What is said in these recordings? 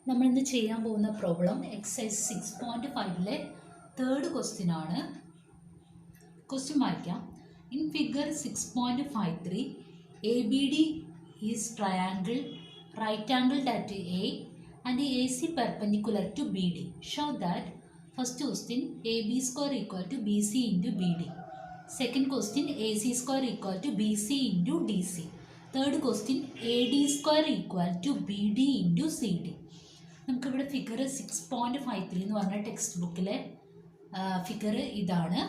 നമ്മളിന്ന് ചെയ്യാൻ പോകുന്ന പ്രോബ്ലം എക്സസൈസ് 6.5-ലെ തേർഡ് ക്വസ്റ്റ്യൻ ആണ്. ക്വസ്റ്റ്യൻ വായിക്കാം. In figure 6.53 A B D is triangle right angled at A and A C perpendicular to B D. Show that first question A B square equal to B C into B D. Second question A C square equal to B C into D C. Third question A D square equal to B D into C D. നമുക്കിവിടെ figure 6.53 എന്ന് പറഞ്ഞ text ബുക്കിലെ figure ഇതാണ്.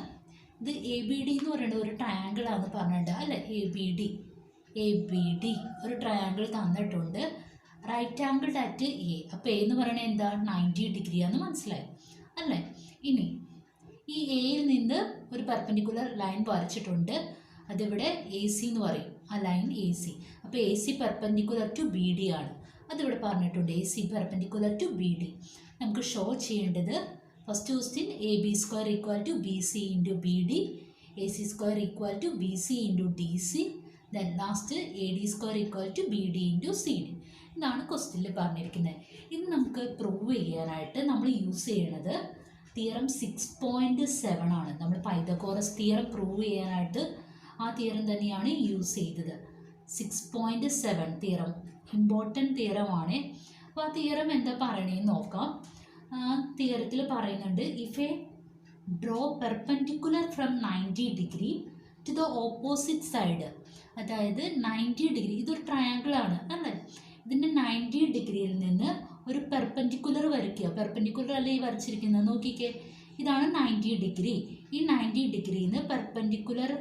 ഇത് A B D എന്ന് പറയുന്നത് ഒരു triangle ആണെന്ന് പറഞ്ഞിട്ടുണ്ട് അല്ലേ. എ ബി ഡി ഒരു ട്രയാങ്കിൾ തന്നിട്ടുണ്ട്. Right angle at A. അപ്പോൾ എ എന്ന് പറയുന്നത് എന്താ, 90 ഡിഗ്രി ആണെന്ന് മനസ്സിലായി അല്ലേ. ഇനി ഈ എയിൽ നിന്ന് ഒരു പെർപെൻഡിക്കുലർ ലൈൻ വരച്ചിട്ടുണ്ട്. അതിവിടെ എ സി എന്ന് പറയും, ആ ലൈൻ എ സി. അപ്പോൾ A C perpendicular to B D ആണ്. അതിവിടെ പറഞ്ഞിട്ടുണ്ട് A C perpendicular to B D. നമുക്ക് ഷോ ചെയ്യേണ്ടത് first question A B square equal to B C into B D, A C square equal to B C into D C, then last A D square equal to B D into C D. ഇതാണ് ക്വസ്റ്റ്യനിൽ പറഞ്ഞിരിക്കുന്നത്. ഇത് നമുക്ക് prove ചെയ്യാനായിട്ട് നമ്മൾ use ചെയ്യണത് theorem 6.7 ആണ്. നമ്മൾ പൈതഗോറസ് തിയറം പ്രൂവ് ചെയ്യാനായിട്ട് ആ തിയറം തന്നെയാണ് യൂസ് ചെയ്തത്. 6.7 തിയറം ഇമ്പോർട്ടൻറ്റ് തിയറമാണ്. അപ്പോൾ ആ തിയറം എന്താ പറയണേന്ന് നോക്കാം. തിയറത്തിൽ പറയുന്നുണ്ട്, if a draw perpendicular from 90 degree to the opposite side. അതായത് 90 ഡിഗ്രി, ഇതൊരു ട്രയാങ്കിൾ ആണ് അല്ലേ. ഇതിൻ്റെ 90 ഡിഗ്രിയിൽ നിന്ന് ഒരു പെർപെൻഡിക്കുലർ വരയ്ക്കുക. പെർപെൻഡിക്കുലർ അല്ലേ ഈ വരച്ചിരിക്കുന്നത്, നോക്കിക്കേ. ഇതാണ് 90 ഡിഗ്രി. ഈ 90 ഡിഗ്രിയിൽ നിന്ന് പെർപെൻഡിക്കുലർ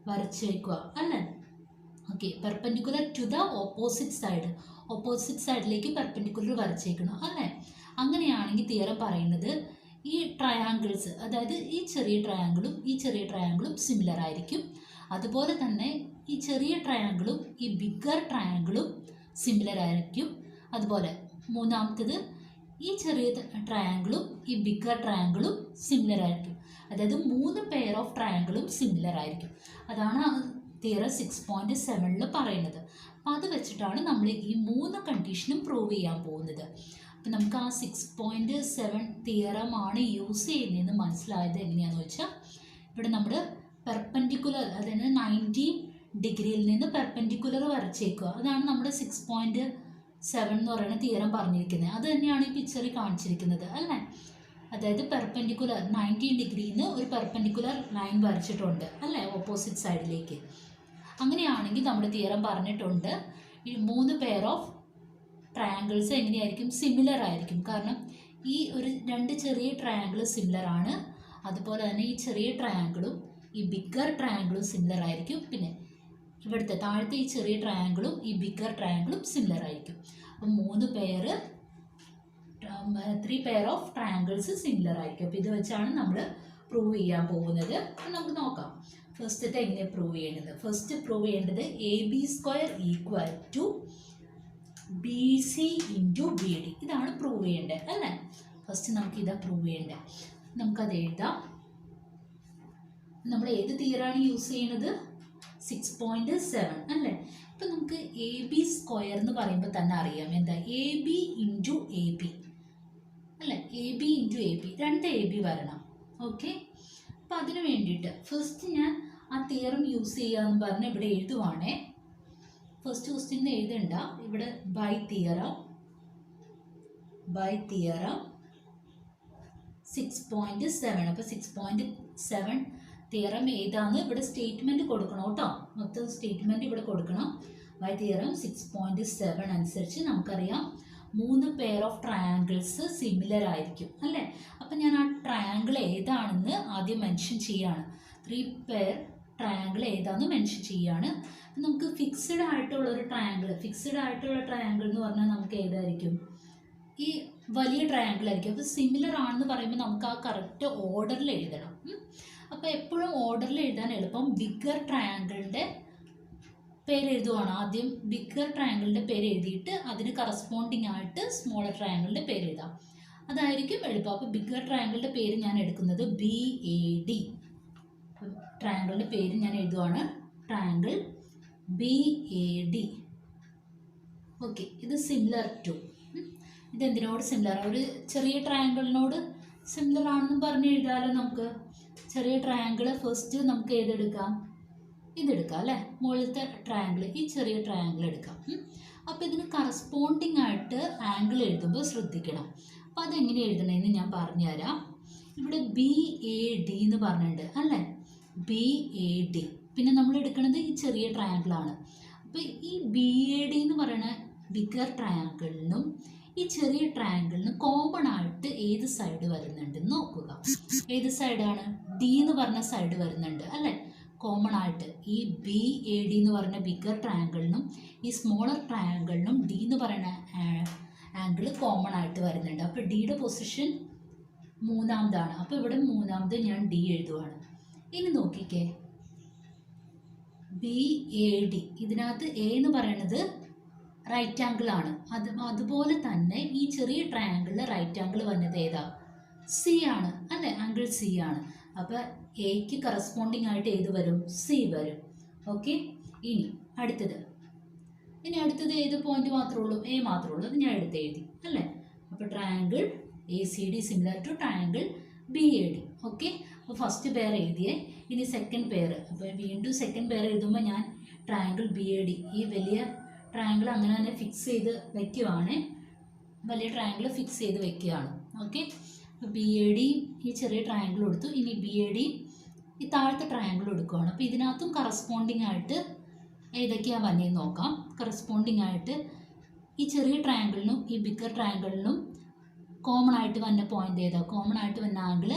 വരച്ചേക്കുക അല്ലേ. Okay, perpendicular to the opposite side. Opposite സൈഡിലേക്ക് പെർപെൻഡിക്കുലർ വരച്ചേക്കണം അല്ലേ. അങ്ങനെയാണെങ്കിൽ തിയറം പറയുന്നത് ഈ ട്രയാങ്കിൾസ്, അതായത് ഈ ചെറിയ ട്രയാങ്കിളും ഈ ചെറിയ ട്രയാങ്കിളും സിമിലർ ആയിരിക്കും. അതുപോലെ തന്നെ ഈ ചെറിയ ട്രയാങ്കിളും ഈ ബിഗ്ഗർ ട്രയാങ്കിളും സിമിലർ ആയിരിക്കും. അതുപോലെ മൂന്നാമത്തേത് ഈ ചെറിയ ട്രയാങ്കിളും ഈ ബിഗ്ഗർ ട്രയാങ്കിളും സിമിലർ ആയിരിക്കും. അതായത് 3 പെയർ ഓഫ് ട്രയാങ്കിളും സിമിലർ ആയിരിക്കും. അതാണ് തിയറം 6.7 പറയുന്നത്. അപ്പോൾ അത് വെച്ചിട്ടാണ് നമ്മൾ ഈ 3 കണ്ടീഷനും പ്രൂവ് ചെയ്യാൻ പോകുന്നത്. അപ്പോൾ നമുക്ക് ആ 6.7 തിയറമാണ് യൂസ് ചെയ്യുന്നതെന്ന് മനസ്സിലായത് എങ്ങനെയാണെന്ന് വെച്ചാൽ, ഇവിടെ നമ്മൾ പെർപെൻഡിക്കുലർ, അതായത് 90 ഡിഗ്രിയിൽ നിന്ന് പെർപെൻഡിക്കുലർ വരച്ചേക്കുക. അതാണ് നമ്മുടെ 6.7 എന്ന് പറയുന്ന തിയറം പറഞ്ഞിരിക്കുന്നത്. അത് തന്നെയാണ് ഈ പിക്ചറിൽ കാണിച്ചിരിക്കുന്നത് അല്ലേ. അതായത് പെർപെൻഡിക്കുലർ 90 ഡിഗ്രിയിൽ നിന്ന് ഒരു പെർപെൻഡിക്കുലർ ലൈൻ വരച്ചിട്ടുണ്ട് അല്ലേ ഓപ്പോസിറ്റ് സൈഡിലേക്ക്. അങ്ങനെയാണെങ്കിൽ നമ്മുടെ തിയറം പറഞ്ഞിട്ടുണ്ട് ഈ 3 പെയർ ഓഫ് ട്രയാങ്കിൾസ് എങ്ങനെയായിരിക്കും, സിമിലർ ആയിരിക്കും. കാരണം ഈ ഒരു 2 ചെറിയ ട്രയാങ്കിൾ സിമിലർ ആണ്. അതുപോലെ തന്നെ ഈ ചെറിയ ട്രയാങ്കിളും ഈ ബിഗ്ഗർ ട്രയാങ്കിളും സിമിലർ ആയിരിക്കും. പിന്നെ ഇവിടുത്തെ താഴത്തെ ഈ ചെറിയ ട്രയാങ്കിളും ഈ ബിഗ്ഗർ ട്രയാങ്കിളും സിമിലർ ആയിരിക്കും. അപ്പം 3 പെയർ ഓഫ് ട്രയാങ്കിൾസ് സിമിലർ ആയിരിക്കും. അപ്പോൾ ഇത് വെച്ചാണ് നമ്മൾ പ്രൂവ് ചെയ്യാൻ പോകുന്നത്. നമുക്ക് നോക്കാം ഫസ്റ്റത്തെ എങ്ങനെ പ്രൂവ് ചെയ്യേണ്ടത്. ഫസ്റ്റ് പ്രൂവ് ചെയ്യേണ്ടത് A B square equal to B C into B D. ഇതാണ് പ്രൂവ് ചെയ്യേണ്ടത് അല്ലേ. ഫസ്റ്റ് നമുക്ക് ഇതാ പ്രൂവ് ചെയ്യേണ്ടത്. നമുക്കത് എഴുതാം. നമ്മൾ ഏത് തിയറാണ് യൂസ് ചെയ്യുന്നത്, 6.7 അല്ലേ. ഇപ്പം നമുക്ക് എ ബി സ്ക്വയർ എന്ന് പറയുമ്പോൾ തന്നെ അറിയാം എന്താ, A B into A B അല്ലേ. A B into A B, 2 A B വരണം. ഓക്കെ, അപ്പം അതിന് വേണ്ടിയിട്ട് ഫസ്റ്റ് ഞാൻ ആ തിയറം യൂസ് ചെയ്യാമെന്ന് പറഞ്ഞ് ഇവിടെ എഴുതുവാണേ. ഫസ്റ്റ് ക്വസ്റ്റ്യൻ എഴുതണ്ട, ഇവിടെ ബൈ തിയറം 6.7. അപ്പോൾ 6.7 തിയറം ഏതാന്ന് ഇവിടെ സ്റ്റേറ്റ്മെൻറ്റ് കൊടുക്കണം കേട്ടോ. മൊത്തം സ്റ്റേറ്റ്മെൻറ്റ് ഇവിടെ കൊടുക്കണം. ബൈ തിയറം 6.7 അനുസരിച്ച് നമുക്കറിയാം 3 പെയർ ഓഫ് ട്രയാങ്കിൾസ് സിമിലർ ആയിരിക്കും അല്ലേ. അപ്പം ഞാൻ ആ ട്രയാങ്കിൾ ഏതാണെന്ന് ആദ്യം മെൻഷൻ ചെയ്യാണ്. 3 പെയർ ട്രയാങ്കിൾ ഏതാണെന്ന് മെൻഷൻ ചെയ്യാണ്. നമുക്ക് ഫിക്സ്ഡ് ആയിട്ടുള്ള ഒരു ട്രയാങ്കിൾ, എന്ന് പറഞ്ഞാൽ നമുക്ക് ഏതായിരിക്കും, ഈ വലിയ ട്രയാങ്കിൾ ആയിരിക്കും. അപ്പോൾ സിമിലർ ആണെന്ന് പറയുമ്പോൾ നമുക്ക് ആ കറക്റ്റ് ഓർഡറിൽ എഴുതണം. അപ്പോൾ എപ്പോഴും ഓർഡറിൽ എഴുതാൻ എളുപ്പം ബിഗ്ഗർ ട്രയാങ്കിളിൻ്റെ പേര് എഴുതുവാണ്. ആദ്യം ബിഗ്ഗർ ട്രയാങ്കിളിൻ്റെ പേര് എഴുതിയിട്ട് അതിന് കറസ്പോണ്ടിങ് ആയിട്ട് സ്മോളർ ട്രയാങ്കിളിൻ്റെ പേര് എഴുതാം. അതായിരിക്കും എളുപ്പം. അപ്പോൾ ബിഗ്ഗർ ട്രയാങ്കിളിൻ്റെ പേര് ഞാൻ എടുക്കുന്നത് BAD. ട്രയാങ്കിളിൻ്റെ പേര് ഞാൻ എഴുതുവാണ്, ട്രയാങ്കിൾ BAD. ഓക്കെ, ഇത് സിമിലർ ടു ഇതെന്തിനോട് സിമിലർ, ഒരു ചെറിയ ട്രയാങ്കിളിനോട് സിമിലർ ആണെന്ന് പറഞ്ഞ് എഴുതാമല്ലോ നമുക്ക്. ചെറിയ ട്രയാങ്കിൾ ഫസ്റ്റ് നമുക്ക് ഏതെടുക്കാം, ഇതെടുക്കാം അല്ലേ, മുകളിലത്തെ ട്രയാങ്കിൾ, ഈ ചെറിയ ട്രയാങ്കിൾ എടുക്കാം. അപ്പോൾ ഇതിന് കറസ്പോണ്ടിങ് ആയിട്ട് ആംഗിൾ എഴുതുമ്പോൾ ശ്രദ്ധിക്കണം. അപ്പോൾ അതെങ്ങനെ എഴുതണമെന്ന് ഞാൻ പറഞ്ഞുതരാം. ഇവിടെ BAD എന്ന് പറഞ്ഞിട്ടുണ്ട് അല്ലേ, BAD. പിന്നെ നമ്മൾ എടുക്കുന്നത് ഈ ചെറിയ ട്രയാങ്കിളാണ്. അപ്പോൾ ഈ BAD എന്ന് പറയുന്ന ബിഗർ ട്രയാങ്കിളിനും ഈ ചെറിയ ട്രയാങ്കിളിനും കോമൺ ആയിട്ട് ഏത് സൈഡ് വരുന്നുണ്ടെന്ന് നോക്കുക. ഏത് സൈഡാണ്? D എന്ന് പറഞ്ഞ സൈഡ് വരുന്നുണ്ട് അല്ലേ, കോമൺ ആയിട്ട്. ഈ BAD എന്ന് പറയുന്ന ബിഗർ ട്രയാങ്കിളിനും ഈ സ്മോളർ ട്രയാങ്കിളിനും D എന്ന് പറയുന്ന ആംഗിൾ കോമൺ ആയിട്ട് വരുന്നുണ്ട്. അപ്പോൾ ഡിയുടെ പൊസിഷൻ മൂന്നാമതാണ്. അപ്പോൾ ഇവിടെ മൂന്നാമത് ഞാൻ D എഴുതുവാണ്. ഇനി നോക്കിക്കേ, BAD, ഇതിനകത്ത് A എന്ന് പറയുന്നത് റൈറ്റ് ആംഗിൾ ആണ്. അതുപോലെ തന്നെ ഈ ചെറിയ ട്രയാങ്കിളിൽ റൈറ്റ് ആംഗിൾ വന്നത് ഏതാ? C ആണ് അല്ലേ, ആംഗിൾ C ആണ്. അപ്പോൾ എക്ക് കറസ്പോണ്ടിങ് ആയിട്ട് ഏത് വരും? C വരും. ഓക്കെ. ഇനി അടുത്തത് ഏത് പോയിന്റ് മാത്രമേ ഉള്ളൂ? A മാത്രമേ ഉള്ളൂ. അത് ഞാൻ എടുത്ത് എഴുതി അല്ലേ. അപ്പോൾ triangle ACD similar to triangle BAD. Okay. അപ്പോൾ ഫസ്റ്റ് പെയർ എഴുതിയേ. ഇനി സെക്കൻഡ് പെയർ. അപ്പോൾ വീണ്ടും സെക്കൻഡ് പെയർ എഴുതുമ്പോൾ ഞാൻ ട്രയാങ്കിൾ BAD, ഈ വലിയ ട്രയാങ്കിൾ അങ്ങനെ തന്നെ ഫിക്സ് ചെയ്ത് വെക്കുകയാണ്. വലിയ ട്രയാങ്കിൾ ഫിക്സ് ചെയ്ത് വെക്കുകയാണ്. ഓക്കെ. അപ്പോൾ BAD ഈ ചെറിയ ട്രയാങ്കിൾ കൊടുത്തു. ഇനി BAD ഈ താഴത്തെ ട്രയാങ്കിൾ എടുക്കുകയാണ്. അപ്പോൾ ഇതിനകത്തും കറസ്പോണ്ടിങ് ആയിട്ട് ഏതൊക്കെയാണ് വന്നതെന്ന് നോക്കാം. കറസ്പോണ്ടിങ് ആയിട്ട് ഈ ചെറിയ ട്രയാങ്കിളിനും ഈ ബിഗർ ട്രയാങ്കിളിനും കോമൺ ആയിട്ട് വന്ന പോയിന്റ് ഏതാ? കോമൺ ആയിട്ട് വന്ന ആംഗിൾ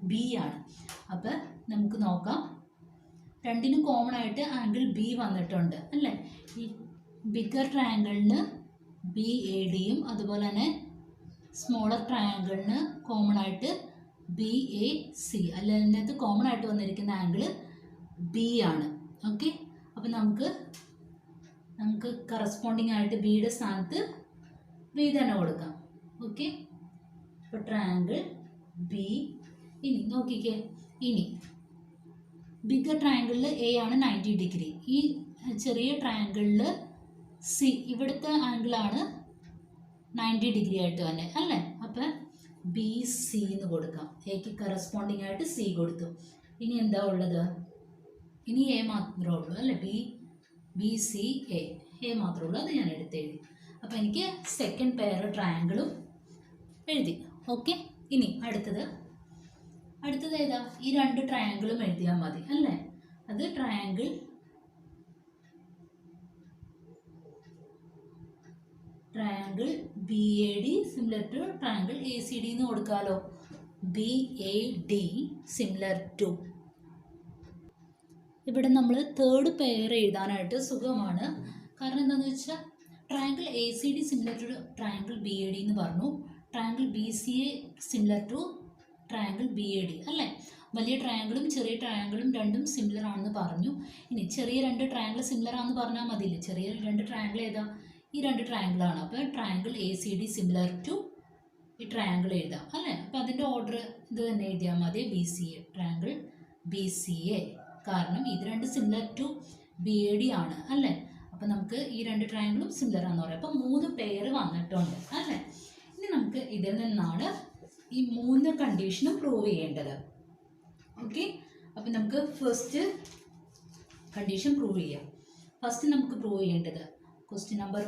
B ആണ്. അപ്പോൾ നമുക്ക് നോക്കാം, രണ്ടിനും കോമൺ ആയിട്ട് ആംഗിൾ B വന്നിട്ടുണ്ട് അല്ലേ. ഈ ബിഗർ ട്രയാങ്കിളിന് BADയും അതുപോലെ തന്നെ സ്മോളർ ട്രയാങ്കിളിന് കോമൺ ആയിട്ട് BAC, അല്ല അതിനകത്ത് കോമൺ ആയിട്ട് വന്നിരിക്കുന്ന ആംഗിൾ B ആണ്. ഓക്കെ. അപ്പോൾ നമുക്ക് കറസ്പോണ്ടിങ് ആയിട്ട് ബിയുടെ സ്ഥാനത്ത് B തന്നെ കൊടുക്കാം. ഓക്കെ. അപ്പോൾ ട്രയാങ്കിൾ B. ഇനി നോക്കിക്കേ, ഇനി ബിഗർ ട്രയാങ്കിളിൽ A ആണ് 90 ഡിഗ്രി. ഈ ചെറിയ ട്രയാങ്കിളിൽ C, ഇവിടുത്തെ ആംഗിളാണ് 90 ഡിഗ്രി ആയിട്ട് തന്നെ അല്ലേ. അപ്പം BC എന്ന് കൊടുക്കാം. എക്ക് കറസ്പോണ്ടിങ് ആയിട്ട് C കൊടുത്തു. ഇനി എന്താ ഉള്ളത്? ഇനി A മാത്രമേ ഉള്ളൂ അല്ലേ. BCA മാത്രമേ ഉള്ളൂ. അത് ഞാൻ എടുത്തെഴുതി. അപ്പോൾ എനിക്ക് സെക്കൻഡ് പെയർ ട്രയാങ്കിളും എഴുതി. ഓക്കെ. ഇനി അടുത്തത് ഏതാ? ഈ രണ്ട് ട്രയാങ്കിളും എഴുതിയാൽ മതി അല്ലേ. അത് triangle BAD similar to triangle ACD എന്ന് കൊടുക്കാമല്ലോ. BAD സിമിലർ ടു, ഇവിടെ നമ്മൾ തേർഡ് പെയർ എഴുതാനായിട്ട് സുഖമാണ്. കാരണം എന്താണെന്ന് വെച്ചാൽ triangle ACD similar to triangle BAD എന്ന് പറഞ്ഞു, triangle BCA similar to triangle BAD അല്ലേ. വലിയ ട്രയാങ്കിളും ചെറിയ ട്രയാങ്കിളും രണ്ടും സിമിലർ ആണെന്ന് പറഞ്ഞു. ഇനി ചെറിയ രണ്ട് ട്രയാങ്കിൾ സിമിലർ ആണെന്ന് പറഞ്ഞാൽ മതിയില്ലേ. ചെറിയ രണ്ട് ട്രയാങ്കിൾ ഏതാ? ഈ രണ്ട് ട്രയാങ്കിളാണ്. അപ്പോൾ ട്രയാങ്കിൾ ACD സിമിലർ ടു ഈ ട്രയാങ്കിൾ എഴുതാം അല്ലേ. അപ്പോൾ അതിൻ്റെ ഓർഡർ ഇത് തന്നെ എഴുതിയാൽ മതി, BCA, ട്രയാങ്കിൾ BCA. കാരണം ഇത് രണ്ട് സിമിലർ ടു BAD ആണ് അല്ലേ. അപ്പോൾ നമുക്ക് ഈ രണ്ട് ട്രയാങ്കിളും സിമിലർ ആണെന്ന് പറയാം. അപ്പോൾ 3 പെയർ വന്നിട്ടുണ്ട് അല്ലേ. ഇനി നമുക്ക് ഇതിൽ നിന്നാണ് ഈ 3 കണ്ടീഷനും പ്രൂവ് ചെയ്യേണ്ടത്. ഓക്കെ. അപ്പോൾ നമുക്ക് ഫസ്റ്റ് കണ്ടീഷൻ പ്രൂവ് ചെയ്യാം. ഫസ്റ്റ് നമുക്ക് പ്രൂവ് ചെയ്യേണ്ടത് ക്വസ്റ്റ്യൻ നമ്പർ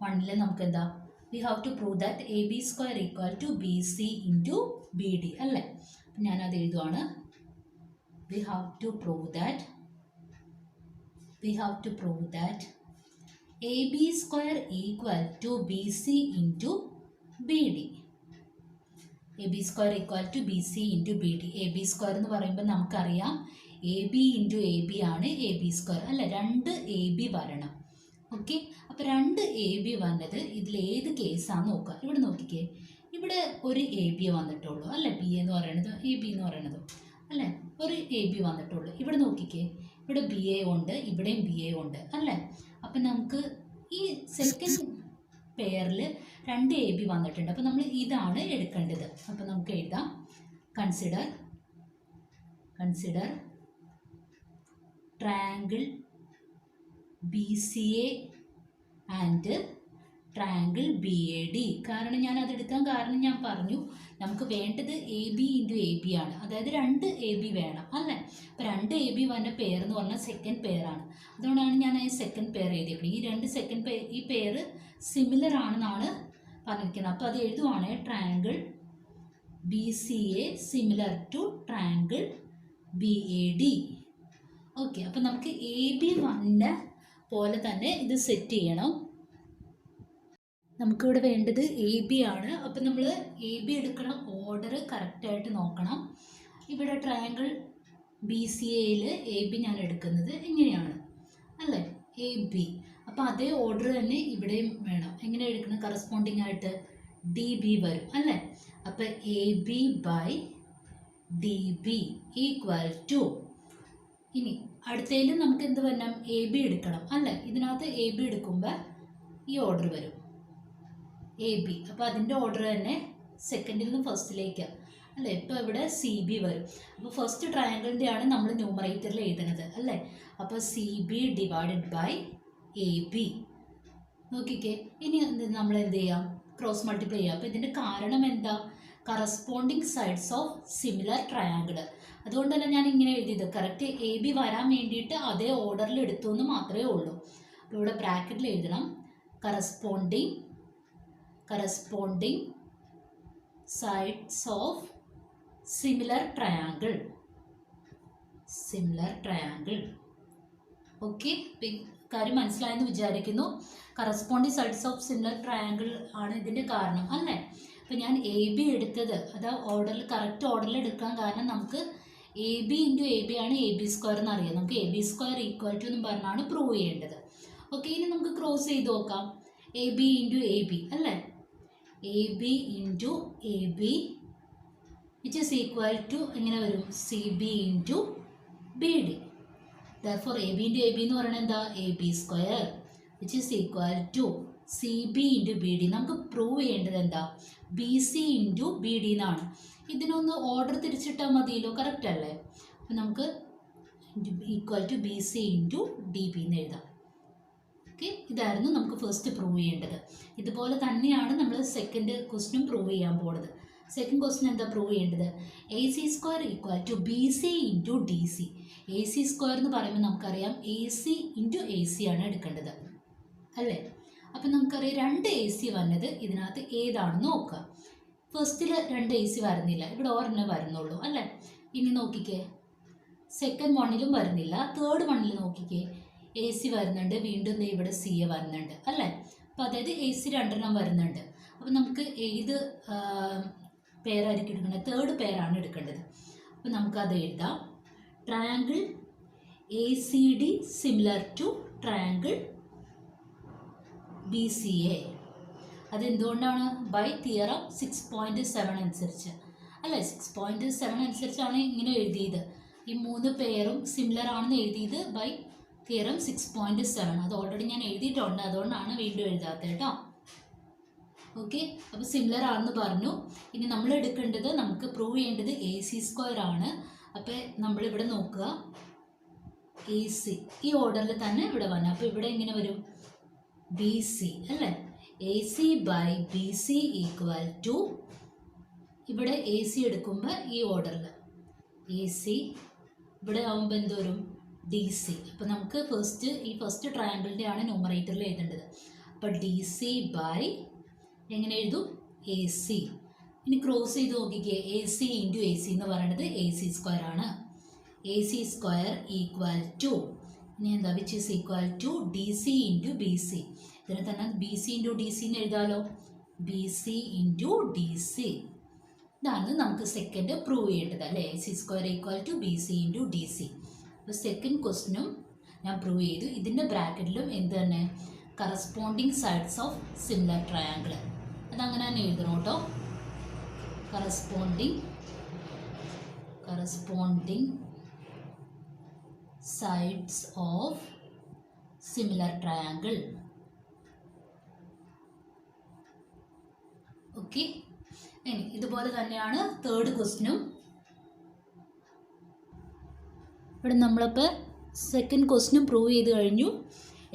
1 നമുക്ക് എന്താ? We have to prove that AB square equal to BC into BD അല്ലേ. അപ്പം ഞാനത് എഴുതുവാണ്. we have to prove that AB square equal to BC into BD. AB square equal to BC into BD. AB square എന്ന് പറയുമ്പോൾ നമുക്കറിയാം AB into AB ആണ് AB square അല്ല. 2 AB വരണം. Okay. അപ്പോൾ 2 AB വന്നത് ഇതിലേത് കേസാണെന്ന് നോക്കുക. ഇവിടെ നോക്കിക്കേ, ഇവിടെ ഒരു AB വന്നിട്ടുള്ളൂ അല്ലേ. BA എന്ന് പറയുന്നത് AB എന്ന് പറയുന്നത് അല്ലേ. ഒരു AB വന്നിട്ടുള്ളൂ. ഇവിടെ നോക്കിക്കേ, ഇവിടെ BA ഉണ്ട്, ഇവിടെയും BA ഉണ്ട് അല്ലേ. അപ്പം നമുക്ക് ഈ സെക്കൻഡ് പെയറിൽ 2 AB വന്നിട്ടുണ്ട്. അപ്പം നമ്മൾ ഇതാണ് എടുക്കേണ്ടത്. അപ്പം നമുക്ക് എഴുതാം, consider triangle BCA and triangle B A D. കാരണം ഞാൻ അതെടുക്കാൻ കാരണം ഞാൻ പറഞ്ഞു നമുക്ക് വേണ്ടത് A B into A B ആണ്, അതായത് രണ്ട് എ ബി വേണം അല്ലേ. അപ്പോൾ രണ്ട് എ ബി വന്ന പെയർ എന്ന് പറഞ്ഞാൽ സെക്കൻഡ് പെയറാണ്. അതുകൊണ്ടാണ് ഞാൻ ഈ സെക്കൻഡ് പെയർ എഴുതിയത്. ഈ രണ്ട് സെക്കൻഡ് പെയർ ഈ പെയർ സിമിലർ ആണെന്നാണ് പറഞ്ഞിരിക്കുന്നത്. അപ്പോൾ അത് എഴുതുവാണ് triangle B C A similar to triangle B A D. Okay, അപ്പോൾ നമുക്ക് എ ബി വന്ന പോലെ തന്നെ ഇത് സെറ്റ് ചെയ്യണം. നമുക്കിവിടെ വേണ്ടത് എ ബി ആണ്. അപ്പം നമ്മൾ എ ബി എടുക്കണ ഓർഡർ കറക്റ്റായിട്ട് നോക്കണം. ഇവിടെ ട്രയാങ്കിൾ ബി സി എയിൽ എ ബി ഞാൻ എടുക്കുന്നത് ഇങ്ങനെയാണ് അല്ലേ, എ ബി. അപ്പോൾ അതേ ഓർഡർ തന്നെ ഇവിടെയും വേണം. എങ്ങനെ എടുക്കണം? കറസ്പോണ്ടിങ് ആയിട്ട് ഡി ബി വരും അല്ലേ. അപ്പോൾ A B by D B equal to, ഇനി അടുത്തതിൽ നമുക്ക് എന്ത് വരണം? എ ബി എടുക്കണം അല്ലേ. ഇതിനകത്ത് എ ബി എടുക്കുമ്പോൾ ഈ ഓർഡർ വരും എ ബി. അപ്പോൾ അതിൻ്റെ ഓർഡർ തന്നെ സെക്കൻഡിൽ നിന്ന് ഫസ്റ്റിലേക്ക് അല്ലേ. ഇപ്പോൾ ഇവിടെ സി ബി വരും. അപ്പോൾ ഫസ്റ്റ് ട്രയാങ്കിളിൻ്റെ ആണ് നമ്മൾ ന്യൂമറേറ്ററിൽ എഴുതുന്നത് അല്ലേ. അപ്പോൾ C B divided by A B. നോക്കിക്കേ, ഇനി നമ്മൾ എന്ത് ചെയ്യാം? ക്രോസ് മൾട്ടിപ്ലൈ ചെയ്യാം. അപ്പോൾ ഇതിൻ്റെ കാരണം എന്താ? Corresponding sides of similar triangle. അതുകൊണ്ടല്ല ഞാൻ ഇങ്ങനെ എഴുതിയത്. കറക്റ്റ് എ ബി വരാൻ വേണ്ടിയിട്ട് അതേ ഓർഡറിൽ എടുത്തു എന്ന് മാത്രമേ ഉള്ളൂ. അപ്പോൾ ഇവിടെ ബ്രാക്കറ്റിൽ എഴുതണം corresponding sides of similar triangle. Okay, കാര്യം മനസ്സിലായെന്ന് വിചാരിക്കുന്നു. Corresponding sides of similar triangle ആണ് ഇതിൻ്റെ കാരണം അല്ലേ. അപ്പോൾ ഞാൻ എ ബി എടുത്തത് അത് ഓർഡറിൽ കറക്റ്റ് ഓർഡറിൽ എടുക്കാൻ കാരണം നമുക്ക് A B into A B ആണ് എ ബി സ്ക്വയർ എന്ന് അറിയാം. നമുക്ക് A B square equal to എന്ന് പറഞ്ഞാണ് പ്രൂവ് ചെയ്യേണ്ടത്. ഓക്കെ, ഇനി നമുക്ക് ക്രോസ് ചെയ്ത് നോക്കാം. A B into A B അല്ലേ. A B into A B which is equal to എങ്ങനെ വരും? C B into B D. Therefore A B into A B എന്ന് പറയുന്നത് എന്താ? A B square which is equal to C B into B D. നമുക്ക് prove ചെയ്യേണ്ടത് എന്താ? B C into B D എന്നാണ്. ഇതിനൊന്ന് ഓർഡർ തിരിച്ചിട്ടാൽ മതിയല്ലോ, കറക്റ്റ് അല്ലേ. അപ്പം നമുക്ക് equal to B C into D B എന്ന് എഴുതാം. ഓക്കെ, ഇതായിരുന്നു നമുക്ക് ഫസ്റ്റ് പ്രൂവ് ചെയ്യേണ്ടത്. ഇതുപോലെ തന്നെയാണ് നമ്മൾ സെക്കൻഡ് ക്വസ്റ്റ്യനും പ്രൂവ് ചെയ്യാൻ പോകുന്നത്. സെക്കൻഡ് ക്വസ്റ്റ്യൻ എന്താ പ്രൂവ് ചെയ്യേണ്ടത്? A C square equal to B C into D C. A C square എന്ന് പറയുമ്പോൾ നമുക്കറിയാം A C into A C ആണ് എടുക്കേണ്ടത് അല്ലേ. അപ്പം നമുക്കറിയാം രണ്ട് എ സി വന്നത് ഇതിനകത്ത് ഏതാണെന്ന് നോക്കുക. ഫസ്റ്റിൽ രണ്ട് എ സി വരുന്നില്ല, ഇവിടെ ഒരെണ്ണം വരുന്നുള്ളൂ അല്ലേ. ഇനി നോക്കിക്കേ, സെക്കൻഡ് വണ്ണിലും വരുന്നില്ല. തേർഡ് വണ്ണിൽ നോക്കിക്കേ, എ സി വരുന്നുണ്ട്, വീണ്ടും ഇവിടെ സി എ വരുന്നുണ്ട് അല്ലേ. അപ്പോൾ അതായത് എ സി രണ്ടെണ്ണം വരുന്നുണ്ട്. അപ്പോൾ നമുക്ക് ഏത് പേരായിരിക്കും എടുക്കേണ്ടത്? തേർഡ് പേരാണ് എടുക്കേണ്ടത്. അപ്പോൾ നമുക്കത് എഴുതാം. Triangle A C D similar to triangle B C A. അതെന്തുകൊണ്ടാണ്? ബൈ തിയറം 6.7 അനുസരിച്ച് അല്ലേ. 6.7 അനുസരിച്ചാണ് ഇങ്ങനെ എഴുതിയത്. ഈ മൂന്ന് പേരും സിമിലർ ആണെന്ന് എഴുതിയത് ബൈ തിയറം 6.7. അത് ഓൾറെഡി ഞാൻ എഴുതിയിട്ടുണ്ട്, അതുകൊണ്ടാണ് വീണ്ടും എഴുതാത്തത് കേട്ടോ. ഓക്കെ, അപ്പോൾ സിമിലർ ആണെന്ന് പറഞ്ഞു. ഇനി നമ്മൾ എടുക്കേണ്ടത്, നമുക്ക് പ്രൂവ് ചെയ്യേണ്ടത് എ സി സ്ക്വയർ ആണ്. അപ്പോൾ നമ്മളിവിടെ നോക്കുക, എ സി ഈ ഓർഡറിൽ തന്നെ ഇവിടെ വന്നു. അപ്പോൾ ഇവിടെ എങ്ങനെ വരും? ബി സി അല്ലേ. A C by B C equal to, ഇവിടെ എ സി എടുക്കുമ്പോൾ ഈ ഓർഡറിൽ എ സി, ഇവിടെ ആകുമ്പോൾ എന്ത് വരും? D C. അപ്പോൾ നമുക്ക് ഫസ്റ്റ് ട്രയാങ്കിളിൻ്റെ ആണ് ന്യൂമറേറ്ററിൽ എഴുതേണ്ടത്. അപ്പോൾ ഡി സി ബൈ എങ്ങനെ എഴുതും? A C. ഇനി ക്രോസ് ചെയ്ത് നോക്കിക്കേ, A C into A C എന്ന് പറയുന്നത് എ സി സ്ക്വയർ ആണ്. A C square equal to, ഇനി എന്താ? Which is equal to D C into B C. ഇതിനെ തന്നെ B C into D C എന്ന് എഴുതാമല്ലോ. B C into D C. ഇതാണ് നമുക്ക് സെക്കൻഡ് പ്രൂവ് ചെയ്യേണ്ടത് അല്ലേ. A C square equal to B C into D C. അപ്പോൾ second ക്വസ്റ്റ്യനും ഞാൻ പ്രൂവ് ചെയ്തു. ഇതിൻ്റെ ബ്രാക്കറ്റിലും എന്ത് തന്നെ? Corresponding sides of similar triangle. അതങ്ങനെ തന്നെ എഴുതണം കേട്ടോ. Corresponding sides of similar triangle. Okay, ഇനി ഇതുപോലെ തന്നെയാണ് തേർഡ് ക്വസ്റ്റ്യനും. ഇവിടെ നമ്മളിപ്പോൾ സെക്കൻഡ് ക്വസ്റ്റ്യനും പ്രൂവ് ചെയ്ത് കഴിഞ്ഞു.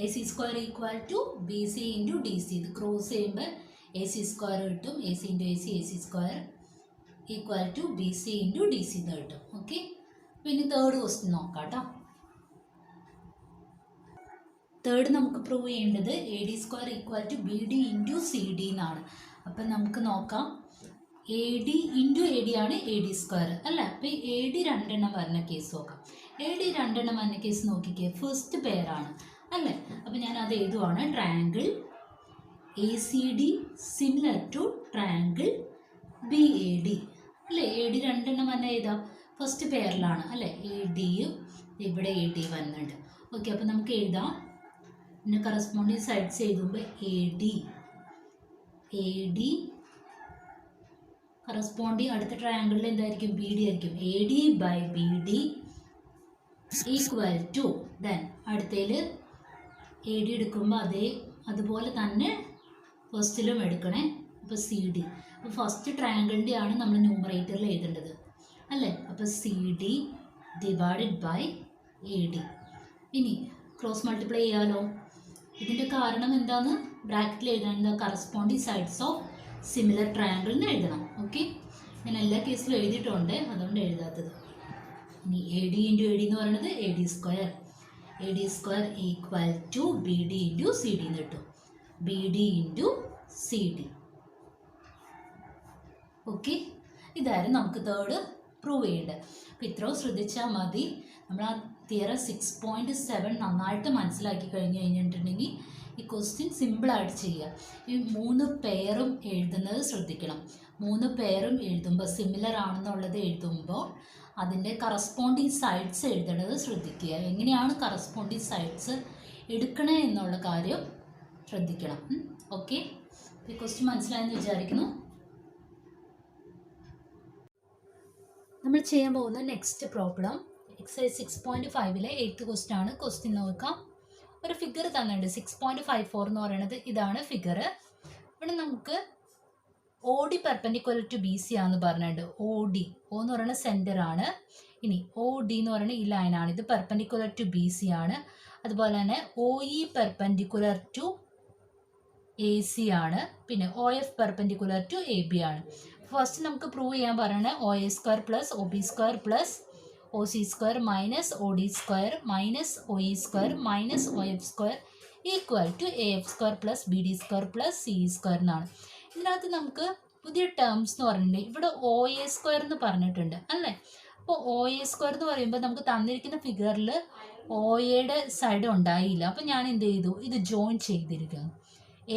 A C square equal to B C into D C. ഇത് ക്രോസ് ചെയ്യുമ്പോൾ എ സി സ്ക്വയർ കിട്ടും. A C into A C square equal to B C into D C എന്ന് കിട്ടും. ഓക്കെ, പിന്നെ തേർഡ് ക്വസ്റ്റ്യൻ നോക്കാം കേട്ടോ. തേർഡ് നമുക്ക് prove ചെയ്യേണ്ടത് A D square equal to B D into C D എന്നാണ്. അപ്പം നമുക്ക് നോക്കാം, A D into A D ആണ് എ ഡി സ്ക്വയർ അല്ല. അപ്പം എ ഡി രണ്ടെണ്ണം വരുന്ന കേസ് നോക്കാം. എ ഡി രണ്ടെണ്ണം വരുന്ന കേസ് നോക്കിക്കേ, ഫസ്റ്റ് പെയറാണ് അല്ലേ. അപ്പം ഞാൻ അത് എഴുതുവാണ്, triangle A C D similar to triangle B A D അല്ലേ. എ ഡി രണ്ടെണ്ണം വന്ന ഏതാ, ഫസ്റ്റ് പെയറിലാണ് അല്ലേ. എ ഡിയും ഇവിടെ എ ഡി വന്നിട്ടുണ്ട്. ഓക്കെ, അപ്പം നമുക്ക് എഴുതാം. പിന്നെ കറസ്പോണ്ടിങ് സൈഡ്സ് എഴുതുമ്പോൾ എ ഡി കറസ്പോണ്ടിങ് അടുത്ത ട്രയാങ്കിളിൽ എന്തായിരിക്കും, ബി ഡി ആയിരിക്കും. A D by B D equal to then അടുത്തതിൽ എ ഡി എടുക്കുമ്പോൾ അതുപോലെ തന്നെ ഫസ്റ്റിലും എടുക്കണേ. അപ്പോൾ സി ഡി, അപ്പോൾ ഫസ്റ്റ് ട്രയാങ്കിളിൻ്റെ ആണ് നമ്മൾ ന്യൂമറേറ്ററിൽ എഴുതേണ്ടത് അല്ലേ. അപ്പോൾ C D divided by A D. ഇനി ക്രോസ് മൾട്ടിപ്ലൈ ചെയ്യാമല്ലോ. ഇതിൻ്റെ കാരണം എന്താണെന്ന് ബ്രാക്കറ്റിൽ എഴുതണം, എന്താ, corresponding sides of similar triangle എന്ന് എഴുതണം. ഓക്കെ, ഞാൻ എല്ലാ കേസിലും എഴുതിയിട്ടുണ്ട്, അതുകൊണ്ട് എഴുതാത്തത്. ഇനി A D into A D എന്ന് പറയുന്നത് A D square equal to B D into C D എന്ന് കിട്ടും. B D into C D. Okay, ഇതായിരുന്നു നമുക്ക് തേർഡ് പ്രൂവ് ചെയ്യേണ്ടത്. അപ്പോൾ ഇത്രയും ശ്രദ്ധിച്ചാൽ മതി. നമ്മൾ ആ തിയറം 6.7 നന്നായിട്ട് മനസ്സിലാക്കി കഴിഞ്ഞിട്ടുണ്ടെങ്കിൽ ഈ ക്വസ്റ്റ്യൻ സിമ്പിളായിട്ട് ചെയ്യുക. ഈ 3 പെയറും എഴുതുന്നത് ശ്രദ്ധിക്കണം. 3 പെയറും എഴുതുമ്പോൾ സിമിലർ ആണെന്നുള്ളത് എഴുതുമ്പോൾ അതിൻ്റെ കറസ്പോണ്ടിങ് സൈഡ്സ് എഴുതേണ്ടത് ശ്രദ്ധിക്കുക. എങ്ങനെയാണ് കറസ്പോണ്ടിങ് സൈഡ്സ് എടുക്കണേ എന്നുള്ള കാര്യം ശ്രദ്ധിക്കണം. ഓക്കെ, ഈ ക്വസ്റ്റ്യൻ മനസ്സിലായെന്ന് വിചാരിക്കുന്നു. നമ്മൾ ചെയ്യാൻ പോകുന്ന next problem exercise 6.5 8th question ആണ്. ക്വസ്റ്റ്യൻ നോക്കാം. ഒരു ഫിഗർ തന്നിട്ടുണ്ട് 6.54 എന്ന് പറയുന്നത് ഇതാണ് ഫിഗർ. ഇവിടെ നമുക്ക് O D perpendicular to B C ആണെന്ന് പറഞ്ഞിട്ടുണ്ട്. ഒ എന്ന് പറയുന്ന സെൻറ്റർ ആണ്. ഇനി ഒ ഡി എന്ന് പറയുന്ന ഈ ലൈനാണ്, ഇത് പെർപെൻഡിക്കുലർ ടു ബി സി ആണ്. അതുപോലെ തന്നെ O E perpendicular to A C ആണ്. പിന്നെ O F perpendicular to A B ആണ്. ഫസ്റ്റ് നമുക്ക് പ്രൂവ് ചെയ്യാൻ പറയുന്നത് O A square plus O B square plus O C square minus O D square minus O E square minus O F square equal to A F square plus B D square plus C E square എന്നാണ്. ഇതിനകത്ത് നമുക്ക് പുതിയ terms എന്ന് പറഞ്ഞിട്ടുണ്ട്. ഇവിടെ O A square എന്ന് പറഞ്ഞിട്ടുണ്ട് അല്ലേ. അപ്പോൾ ഒ എ സ്ക്വയർ എന്ന് പറയുമ്പോൾ നമുക്ക് തന്നിരിക്കുന്ന ഫിഗറിൽ ഒ എയുടെ സൈഡ് ഉണ്ടായില്ല. അപ്പോൾ ഞാൻ എന്ത് ചെയ്തു, ഇത് ജോയിൻ ചെയ്തിരിക്കുന്നു.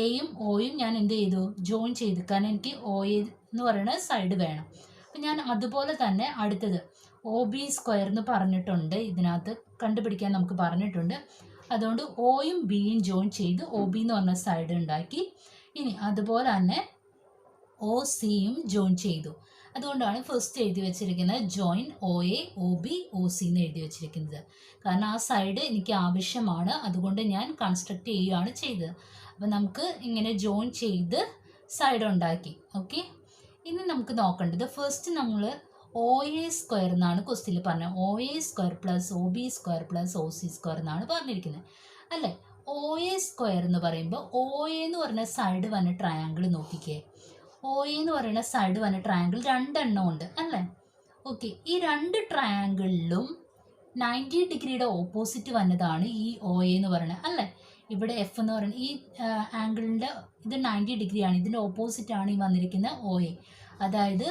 എയും ഒയും ഞാൻ എന്ത് ചെയ്തു, ജോയിൻ ചെയ്തു. കാരണം എനിക്ക് ഒ എ എന്ന് പറയുന്ന സൈഡ് വേണം. അപ്പം ഞാൻ അതുപോലെ തന്നെ അടുത്തത് ഒ ബി സ്ക്വയർ എന്ന് പറഞ്ഞിട്ടുണ്ട്, ഇതിനകത്ത് കണ്ടുപിടിക്കാൻ നമുക്ക് പറഞ്ഞിട്ടുണ്ട്. അതുകൊണ്ട് ഒയും ബിയും ജോയിൻ ചെയ്ത് ഒ ബി എന്ന് പറഞ്ഞ സൈഡ് ഉണ്ടാക്കി. ഇനി അതുപോലെ തന്നെ ഒ സിയും ജോയിൻ ചെയ്തു. അതുകൊണ്ടാണ് ഫസ്റ്റ് എഴുതി വെച്ചിരിക്കുന്നത് join O A O B O C എന്ന് എഴുതി വെച്ചിരിക്കുന്നത്. കാരണം ആ സൈഡ് എനിക്ക് ആവശ്യമാണ്, അതുകൊണ്ട് ഞാൻ കൺസ്ട്രക്ട് ചെയ്യുകയാണ് ചെയ്തത്. അപ്പം നമുക്ക് ഇങ്ങനെ ജോയിൻ ചെയ്ത് സൈഡ് ഉണ്ടാക്കി. ഓക്കെ, ഇനി നമുക്ക് നോക്കേണ്ടത് ഫസ്റ്റ് നമ്മൾ ഒ എ സ്ക്വയർ എന്നാണ് ക്വസ്റ്റ്യനിൽ പറഞ്ഞത്. O A square plus O B square plus O C square എന്നാണ് പറഞ്ഞിരിക്കുന്നത് അല്ലേ. ഒ എ സ്ക്വയർ എന്ന് പറയുമ്പോൾ ഒ എ എന്ന് പറയുന്ന സൈഡ് വന്ന ട്രയാങ്കിൾ നോക്കിക്കേ. ഒ എ എന്ന് പറയുന്ന സൈഡ് വന്ന ട്രയാങ്കിൾ 2 എണ്ണം ഉണ്ട് അല്ലേ. ഓക്കെ, ഈ 2 ട്രയാങ്കിളിലും 90 ഡിഗ്രിയുടെ ഓപ്പോസിറ്റ് വന്നതാണ് ഈ ഒ എ എന്ന് പറയുന്നത് അല്ലേ. ഇവിടെ എഫ് എന്ന് പറയുന്നത് ഈ ആംഗിളിൻ്റെ ഇത് 90 ഡിഗ്രിയാണ്, ഇതിൻ്റെ ഓപ്പോസിറ്റാണ് ഈ വന്നിരിക്കുന്ന ഒ എ. അതായത്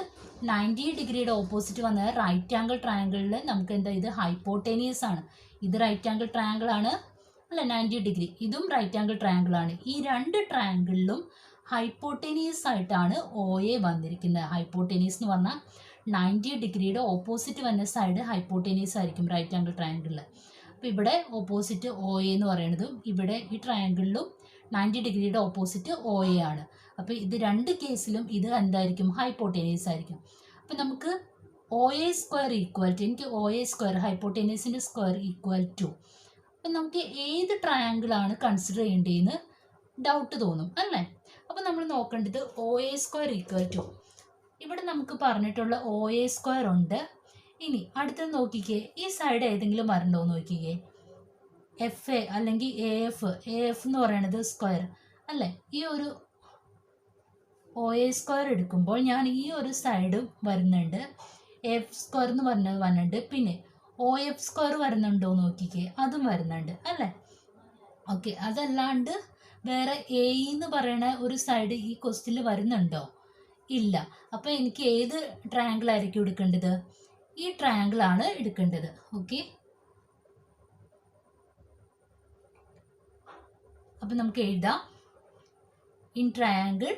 90 ഡിഗ്രിയുടെ ഓപ്പോസിറ്റ് വന്നത് റൈറ്റ് ആംഗിൾ ട്രയാങ്കിളിൽ നമുക്ക് എന്താ, ഇത് ഹൈപ്പോട്ടേനിയസ് ആണ്. ഇത് റൈറ്റ് ആംഗിൾ ട്രയാങ്കിൾ ആണ് അല്ല, 90 ഡിഗ്രി, ഇതും റൈറ്റ് ആംഗിൾ ട്രയാങ്കിൾ ആണ്. ഈ 2 ട്രയാങ്കിളിലും ഹൈപ്പോട്ടേനിയസ് ആയിട്ടാണ് ഒ എ വന്നിരിക്കുന്നത്. ഹൈപ്പോട്ടേനിയസ് എന്ന് പറഞ്ഞാൽ 90 ഡിഗ്രിയുടെ ഓപ്പോസിറ്റ് വന്ന സൈഡ് ഹൈപ്പോട്ടേനിയസ് ആയിരിക്കും റൈറ്റ് ആംഗിൾ ട്രയാങ്കിളിൽ. അപ്പോൾ ഇവിടെ ഓപ്പോസിറ്റ് ഒ എ എന്ന് പറയുന്നതും ഇവിടെ ഈ ട്രയാങ്കിളിലും 90 ഡിഗ്രിയുടെ ഓപ്പോസിറ്റ് ഒ എ ആണ്. അപ്പോൾ ഇത് 2 കേസിലും ഇത് എന്തായിരിക്കും, ഹൈപ്പോട്ടേനിയസ് ആയിരിക്കും. അപ്പോൾ നമുക്ക് O A square equal to, എനിക്ക് ഒ എ സ്ക്വയർ ഹൈപ്പോട്ടേനിയസിൻ്റെ സ്ക്വയർ ഈക്വൽ ടു, അപ്പം നമുക്ക് ഏത് ട്രയാങ്കിളാണ് കൺസിഡർ ചെയ്യേണ്ടതെന്ന് ഡൗട്ട് തോന്നും അല്ലേ. അപ്പോൾ നമ്മൾ നോക്കേണ്ടത് O A square equal to, ഇവിടെ നമുക്ക് പറഞ്ഞിട്ടുള്ള ഒ എ സ്ക്വയർ ഉണ്ട്. ഇനി അടുത്തത് നോക്കിക്കേ, ഈ സൈഡ് ഏതെങ്കിലും വരണ്ടോ എന്ന് നോക്കിക്കേ. എഫ് എ അല്ലെങ്കിൽ എ എഫ് എന്ന് പറയുന്നത് സ്ക്വയർ അല്ലേ. ഈ ഒരു ഒ എ സ്ക്വയർ എടുക്കുമ്പോൾ ഞാൻ ഈ ഒരു സൈഡ് വരുന്നുണ്ട്, എഫ് സ്ക്വയർ എന്ന് പറഞ്ഞത് വരുന്നുണ്ട്, പിന്നെ ഒ എഫ് സ്ക്വയർ വരുന്നുണ്ടോ നോക്കിക്കേ, അതും വരുന്നുണ്ട് അല്ലേ. ഓക്കെ, അതല്ലാണ്ട് വേറെ എ എന്ന് പറയുന്ന ഒരു സൈഡ് ഈ ക്വസ്റ്റ്യനിൽ വരുന്നുണ്ടോ? ഇല്ല. അപ്പോൾ എനിക്ക് ഏത് ട്രയാങ്കിൾ ആയിരിക്കും എടുക്കേണ്ടത്? ഈ ട്രയാങ്കിൾ ആണ് എടുക്കേണ്ടത്. ഓക്കെ, അപ്പം നമുക്ക് എഴുതാം ഇൻ ട്രയാങ്കിൾ.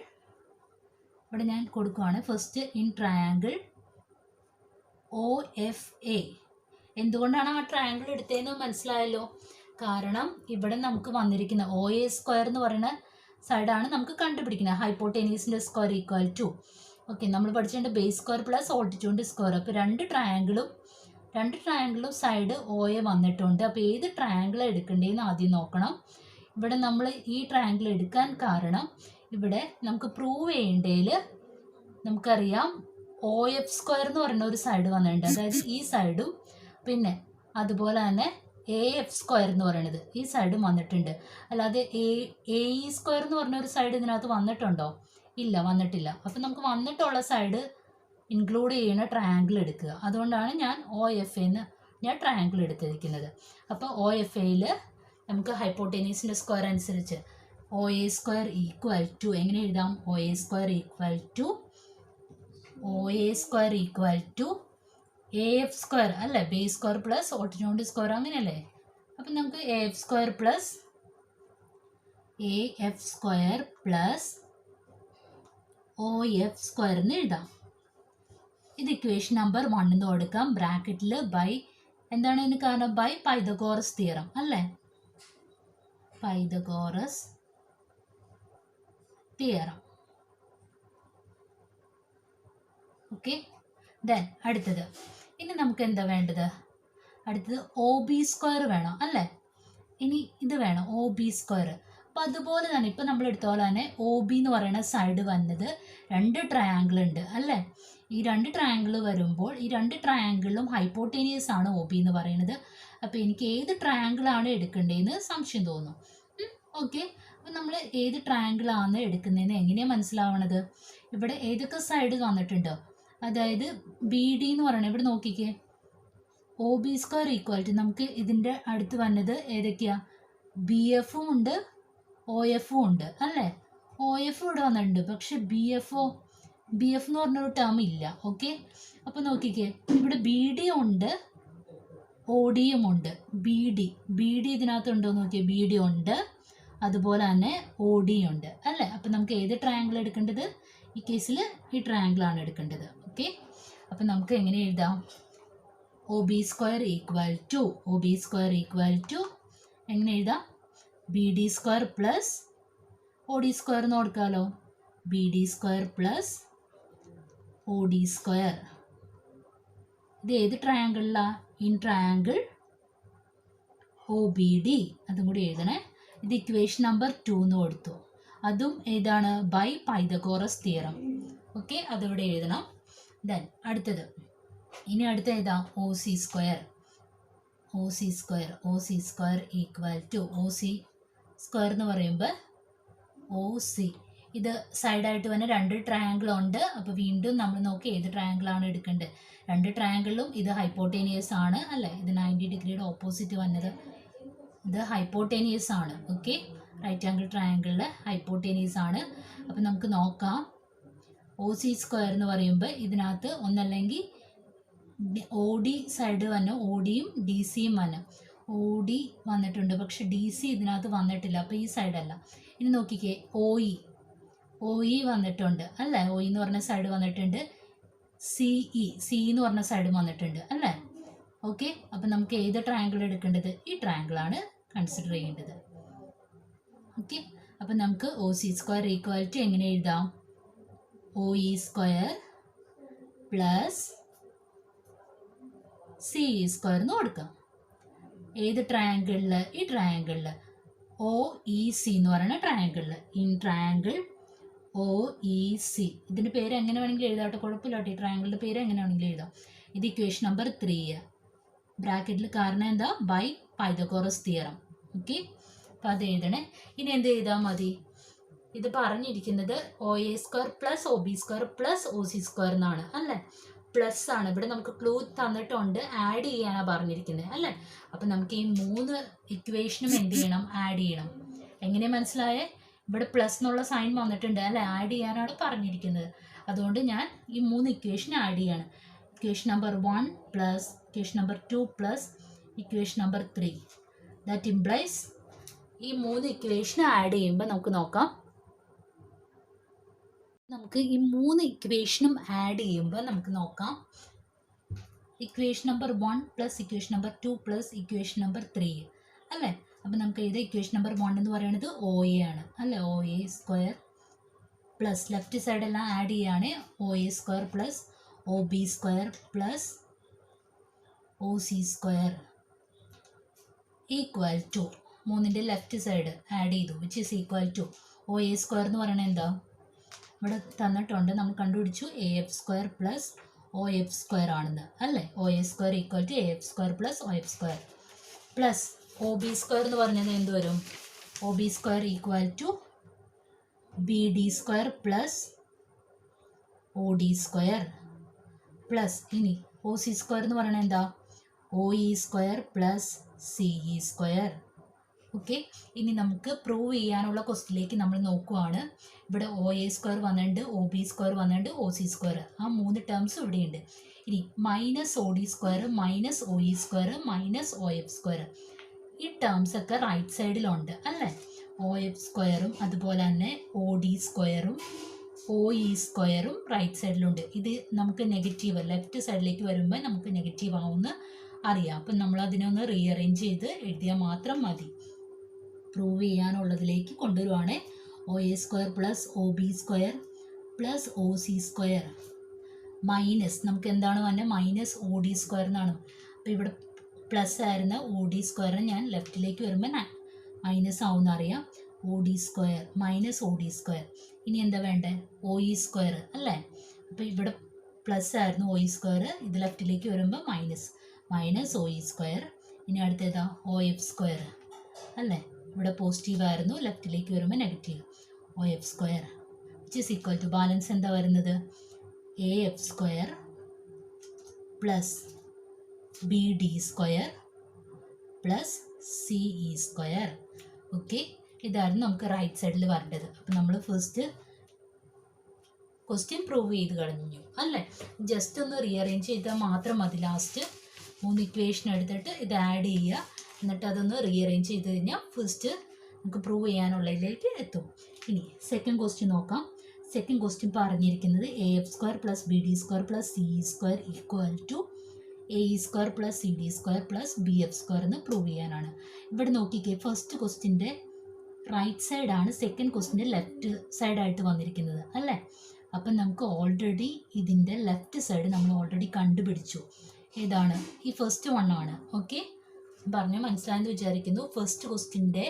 ഇവിടെ ഞാൻ കൊടുക്കുവാണ് first in triangle O F A. എന്തുകൊണ്ടാണ് ആ ട്രയാങ്കിൾ എടുത്തതെന്ന് മനസ്സിലായല്ലോ. കാരണം ഇവിടെ നമുക്ക് വന്നിരിക്കുന്ന ഒ എ സ്ക്വയർ എന്ന് പറയുന്ന സൈഡാണ് നമുക്ക് കണ്ടുപിടിക്കുന്നത്. ഹൈപ്പോട്ടേനിയസിൻ്റെ സ്ക്വയർ ഈക്വൽ ടു, ഓക്കെ, നമ്മൾ പഠിച്ചിട്ടുണ്ട് base square plus altitude square. അപ്പോൾ രണ്ട് ട്രയാങ്കിളും സൈഡ് ഒ എ വന്നിട്ടുണ്ട്. അപ്പോൾ ഏത് ട്രയാങ്കിളാണ് എടുക്കേണ്ടതെന്ന് ആദ്യം നോക്കണം. ഇവിടെ നമ്മൾ ഈ ട്രയാങ്കിൾ എടുക്കാൻ കാരണം ഇവിടെ നമുക്ക് പ്രൂവ് ചെയ്യേണ്ടതിൽ നമുക്കറിയാം ഒ എഫ് സ്ക്വയർ എന്ന് പറയുന്ന ഒരു സൈഡ് വന്നിട്ടുണ്ട്, അതായത് ഈ സൈഡും പിന്നെ അതുപോലെ തന്നെ എ എഫ് സ്ക്വയർ എന്ന് പറയുന്നത് ഈ സൈഡും വന്നിട്ടുണ്ട്. അല്ലാതെ എ ഇ സ്ക്വയർ എന്ന് പറഞ്ഞ ഒരു സൈഡ് ഇതിനകത്ത് വന്നിട്ടുണ്ടോ? ഇല്ല, വന്നിട്ടില്ല. അപ്പം നമുക്ക് വന്നിട്ടുള്ള സൈഡ് ഇൻക്ലൂഡ് ചെയ്യുന്ന ട്രയാങ്കിൾ എടുക്കുക. അതുകൊണ്ടാണ് ഞാൻ ഒ എഫ് എന്ന് ഞാൻ ട്രയാങ്കിൾ എടുത്തിരിക്കുന്നത്. അപ്പോൾ ഒ എഫ് എയിൽ നമുക്ക് ഹൈപ്പോട്ടേനിയസിൻ്റെ സ്ക്വയർ അനുസരിച്ച് O A square equal to എങ്ങനെ എഴുതാം? O A square equal to A F square അല്ലേ, base square plus altitude square അങ്ങനെയല്ലേ. അപ്പം നമുക്ക് A F square plus O F square എന്ന് എഴുതാം. ഇത് ഇക്വേഷൻ നമ്പർ 1 എന്ന് കൊടുക്കാം. ബ്രാക്കറ്റിൽ ബൈ എന്താണ് ഇതിന് കാരണം? ബൈ പൈതഗോറസ് തിയറം അല്ലേ, പൈതഗോറസ് തിയറം. ഓക്കെ, ദെൻ അടുത്തത് ഇനി നമുക്ക് എന്താ വേണ്ടത്? അടുത്തത് ഒ ബി സ്ക്വയർ വേണം അല്ലേ. ഇനി ഇത് വേണം ഒ ബി സ്ക്വയർ. അപ്പം അതുപോലെ തന്നെ ഇപ്പം നമ്മൾ എടുത്ത പോലെ തന്നെ ഒ ബി എന്ന് പറയുന്ന സൈഡ് വന്നത് രണ്ട് ട്രയാങ്കിൾ ഉണ്ട് അല്ലേ. ഈ രണ്ട് ട്രയാങ്കിൾ വരുമ്പോൾ ഈ രണ്ട് ട്രയാങ്കിളിലും ഹൈപ്പോട്ടേനിയസ് ആണ് ഒ ബി എന്ന് പറയുന്നത്. അപ്പോൾ എനിക്ക് ഏത് ട്രയാങ്കിളാണ് എടുക്കേണ്ടതെന്ന് സംശയം തോന്നും. ഓക്കെ, അപ്പം നമ്മൾ ഏത് ട്രയാങ്കിളാണ് എടുക്കുന്നതെന്ന് എങ്ങനെയാണ് മനസ്സിലാവണത്? ഇവിടെ ഏതൊക്കെ സൈഡ് വന്നിട്ടുണ്ടോ, അതായത് ബി ഡി എന്ന് പറയുന്നത് ഇവിടെ നോക്കിക്കേ, O B square equal to നമുക്ക് ഇതിൻ്റെ അടുത്ത് വന്നത് ഏതൊക്കെയാണ്? ബി എഫും ഉണ്ട് ഒ എഫും ഉണ്ട് അല്ലേ. ഒ എഫ് ഇവിടെ വന്നിട്ടുണ്ട്, പക്ഷെ ബി എഫ് എന്ന് പറഞ്ഞൊരു ടേം ഇല്ല. ഓക്കെ, അപ്പോൾ നോക്കിക്കേ, ഇവിടെ ബി ഡി ഉണ്ട് ഒ ഡിയും ഉണ്ട്. ബി ഡി ഇതിനകത്തുണ്ടോ നോക്കിയേ, ബി ഡി ഉണ്ട്, അതുപോലെ തന്നെ ഒ ഡി ഉണ്ട് അല്ലേ. അപ്പം നമുക്ക് ഏത് ട്രയാങ്കിൾ എടുക്കേണ്ടത്? ഈ കേസിൽ ഈ ട്രയാങ്കിളാണ് എടുക്കേണ്ടത്. ഓക്കെ, അപ്പം നമുക്ക് എങ്ങനെ എഴുതാം? O B square equal to എങ്ങനെ എഴുതാം? B D square plus O D square എന്ന് കൊടുക്കാമല്ലോ. B D square plus O D square. ഇത് ഏത് ട്രയാങ്കിളിലാണ്? In triangle O B D. അതും കൂടി എഴുതണേ. ഇത് ഇക്വേഷൻ നമ്പർ 2 എന്ന് കൊടുത്തു. അതും ഏതാണ്? By Pythagoras theorem. ഓക്കെ, അതിവിടെ എഴുതണം. ദെൻ അടുത്തത് ഇനി അടുത്ത ഏതാ? O C square equal to O C square എന്ന് പറയുമ്പോൾ ഒ സി ഇത് സൈഡായിട്ട് വന്ന രണ്ട് ട്രയാങ്കിൾ ഉണ്ട്. അപ്പോൾ വീണ്ടും നമ്മൾ നോക്കി ഏത് ട്രയാങ്കിളാണ് എടുക്കേണ്ടത്. രണ്ട് ട്രയാങ്കിളിലും ഇത് ഹൈപ്പോട്ടേനിയസ് ആണ് അല്ലേ. ഇത് 90 ഡിഗ്രിയുടെ ഓപ്പോസിറ്റ് വന്നത് ഇത് ഹൈപ്പോട്ടേനിയസ് ആണ്. ഓക്കെ, റൈറ്റ് ആംഗിൾ ട്രയാങ്കിളിൽ ഹൈപ്പോട്ടേനിയസ് ആണ്. അപ്പം നമുക്ക് നോക്കാം. ഒ സി സ്ക്വയർ എന്ന് പറയുമ്പോൾ ഇതിനകത്ത് ഒന്നല്ലെങ്കിൽ ഒ ഡി സൈഡ് വന്നു, ഒ ഡിയും ഡി സിയും വന്നു. ഒ ഡി വന്നിട്ടുണ്ട്, പക്ഷെ ഡി സി ഇതിനകത്ത് വന്നിട്ടില്ല, അപ്പോൾ ഈ സൈഡല്ല. ഇനി നോക്കിക്കേ, ഒ ഇ വന്നിട്ടുണ്ട് അല്ലേ. ഒ ഇ എന്ന് പറഞ്ഞ സൈഡ് വന്നിട്ടുണ്ട്. സി എന്ന് പറഞ്ഞ സൈഡ് വന്നിട്ടുണ്ട് അല്ലേ. ഓക്കെ, അപ്പം നമുക്ക് ഏത് ട്രയാങ്കിൾ എടുക്കേണ്ടത്? ഈ ട്രയാങ്കിളാണ് കൺസിഡർ ചെയ്യേണ്ടത്. ഓക്കെ, അപ്പം നമുക്ക് O C square equal to എങ്ങനെ എഴുതാം? O E square plus C E square എന്ന് കൊടുക്കാം. ഏത് ട്രയാങ്കിളിൽ? ഈ ട്രയാങ്കിളിൽ ഒ ഇ സി എന്ന് പറയുന്ന ട്രയാങ്കിളിൽ. In triangle O E C. ഇതിൻ്റെ പേര് എങ്ങനെ വേണമെങ്കിലും എഴുതാട്ടെ, കുഴപ്പമില്ല കേട്ടോ. ഈ ട്രയാങ്കിളിൻ്റെ പേര് എങ്ങനെ വേണമെങ്കിലും എഴുതാം. ഇത് ഇക്വേഷൻ നമ്പർ 3 ബ്രാക്കറ്റിൽ. കാരണം എന്താ? By Pythagoras theorem. ഓക്കെ, അപ്പം അത് എഴുതണേ. ഇനി എന്ത് ചെയ്താൽ മതി? ഇത് പറഞ്ഞിരിക്കുന്നത് OA² plus OB² plus OC² എന്നാണ് അല്ലേ? പ്ലസ് ആണ്. ഇവിടെ നമുക്ക് ക്ലൂ തന്നിട്ടുണ്ട്, ആഡ് ചെയ്യാനാണ് പറഞ്ഞിരിക്കുന്നത് അല്ലേ? അപ്പം നമുക്ക് ഈ 3 ഇക്വേഷനും എന്ത് ചെയ്യണം? ആഡ് ചെയ്യണം. എങ്ങനെ മനസ്സിലായേ? ഇവിടെ പ്ലസ് എന്നുള്ള സൈൻ വന്നിട്ടുണ്ട് അല്ലേ? ആഡ് ചെയ്യാനാണ് പറഞ്ഞിരിക്കുന്നത്. അതുകൊണ്ട് ഞാൻ ഈ 3 ഇക്വേഷൻ ആഡ് ചെയ്യാണ്. Equation number 1 plus equation number 2 plus equation number 3. That implies ഈ 3 ഇക്വേഷൻ ആഡ് ചെയ്യുമ്പോൾ നമുക്ക് നോക്കാം. നമുക്ക് ഈ 3 ഇക്വേഷനും ആഡ് ചെയ്യുമ്പോൾ നമുക്ക് നോക്കാം. Equation number 1 plus equation number 2 plus equation number 3 അല്ലേ? അപ്പം നമുക്ക് ഇത് ഇക്വേഷൻ നമ്പർ 1 എന്ന് പറയുന്നത് OA ആണ് അല്ലേ? OA² പ്ലസ് ലെഫ്റ്റ് സൈഡെല്ലാം ആഡ് ചെയ്യുകയാണ്. OA² plus OB² plus OC² equal to 3ൻ്റെ ലെഫ്റ്റ് സൈഡ് ആഡ് ചെയ്തു, which is equal to OA² എന്ന് പറയുന്നത് എന്താ? ഇവിടെ തന്നിട്ടുണ്ട്, നമ്മൾ കണ്ടുപിടിച്ചു AF² പ്ലസ് OF² ആണെന്ന് അല്ലേ? OA² equal to AF² plus OF² plus OB² എന്ന് പറഞ്ഞത് എന്ത് വരും? OB² equal to BD² plus OD² plus ഇനി OC² എന്ന് പറയുന്നത് എന്താ? OE² plus CE². ഓക്കെ, ഇനി നമുക്ക് പ്രൂവ് ചെയ്യാനുള്ള ക്വസ്റ്റിലേക്ക് നമ്മൾ നോക്കുവാണ്. ഇവിടെ OA² വന്നിട്ടുണ്ട്, OB² വന്നിട്ടുണ്ട്, OC² ആ 3 ടേംസ് ഇവിടെയുണ്ട്. ഇനി minus OD² minus OE² minus OF². ഈ ടേംസ് ഒക്കെ റൈറ്റ് സൈഡിലുണ്ട് അല്ലേ? OF² അതുപോലെ തന്നെ OD² OE² റൈറ്റ് സൈഡിലുണ്ട്. ഇത് നമുക്ക് നെഗറ്റീവ് ലെഫ്റ്റ് സൈഡിലേക്ക് വരുമ്പോൾ നമുക്ക് നെഗറ്റീവ് ആവുമെന്ന് അറിയാം. അപ്പം നമ്മൾ അതിനൊന്ന് റീഅറേഞ്ച് ചെയ്ത് എഴുതിയാൽ മാത്രം മതി. പ്രൂവ് ചെയ്യാനുള്ളതിലേക്ക് കൊണ്ടുവരുവാണ്. OA² plus OB² plus OC² minus നമുക്ക് എന്താണ് വന്നത്? മൈനസ് OD² എന്നാണ്. അപ്പോൾ ഇവിടെ പ്ലസ് ആയിരുന്ന OD² ഞാൻ ലെഫ്റ്റിലേക്ക് വരുമ്പോൾ മൈനസ് ആവുമെന്ന് അറിയാം. OD² minus OD². ഇനി എന്താ വേണ്ടത്? OE² അല്ലേ? അപ്പോൾ ഇവിടെ പ്ലസ് ആയിരുന്നു OE², ഇത് ലെഫ്റ്റിലേക്ക് വരുമ്പോൾ മൈനസ് OE². ഇനി അടുത്തേതാ? OF² അല്ലേ? ഇവിടെ പോസിറ്റീവ് ആയിരുന്നു, ലെഫ്റ്റിലേക്ക് വരുമ്പോൾ negative OF², which is equal to balance എന്താ വരുന്നത്? AF² plus BD² plus CE². Okay, ഇതായിരുന്നു നമുക്ക് റൈറ്റ് സൈഡിൽ വരേണ്ടത്. അപ്പം നമ്മൾ ഫസ്റ്റ് ക്വസ്റ്റ്യൻ പ്രൂവ് ചെയ്ത് കഴിഞ്ഞു അല്ലേ? ജസ്റ്റ് ഒന്ന് റീഅറേഞ്ച് ചെയ്താൽ മാത്രം മതി. ലാസ്റ്റ് 3 ഇക്വേഷൻ എടുത്തിട്ട് ഇത് ആഡ് ചെയ്യുക, എന്നിട്ട് അതൊന്ന് റീഅറേഞ്ച് ചെയ്ത് കഴിഞ്ഞാൽ ഫസ്റ്റ് നമുക്ക് പ്രൂവ് ചെയ്യാനുള്ളതിലേക്ക് എത്തും. ഇനി സെക്കൻഡ് ക്വസ്റ്റ്യൻ നോക്കാം. സെക്കൻഡ് ക്വസ്റ്റ്യൻ പറഞ്ഞിരിക്കുന്നത് AF² plus BD² plus CE² equal to AE² plus CD² plus BF² എന്ന് പ്രൂവ് ചെയ്യാനാണ്. ഇവിടെ നോക്കിക്കേ, ഫസ്റ്റ് ക്വസ്റ്റ്യൻ്റെ റൈറ്റ് സൈഡാണ് സെക്കൻഡ് ക്വസ്റ്റ്യൻ്റെ ലെഫ്റ്റ് സൈഡായിട്ട് വന്നിരിക്കുന്നത് അല്ലേ? അപ്പം നമുക്ക് ഓൾറെഡി ഇതിൻ്റെ ലെഫ്റ്റ് സൈഡ് നമ്മൾ ഓൾറെഡി കണ്ടുപിടിച്ചു. ഏതാണ്? ഈ ഫസ്റ്റ് വൺ ആണ്. ഓക്കെ, പറഞ്ഞാൽ മനസ്സിലായെന്ന് വിചാരിക്കുന്നു. ഫസ്റ്റ് ക്വസ്റ്റ്യൻ്റെ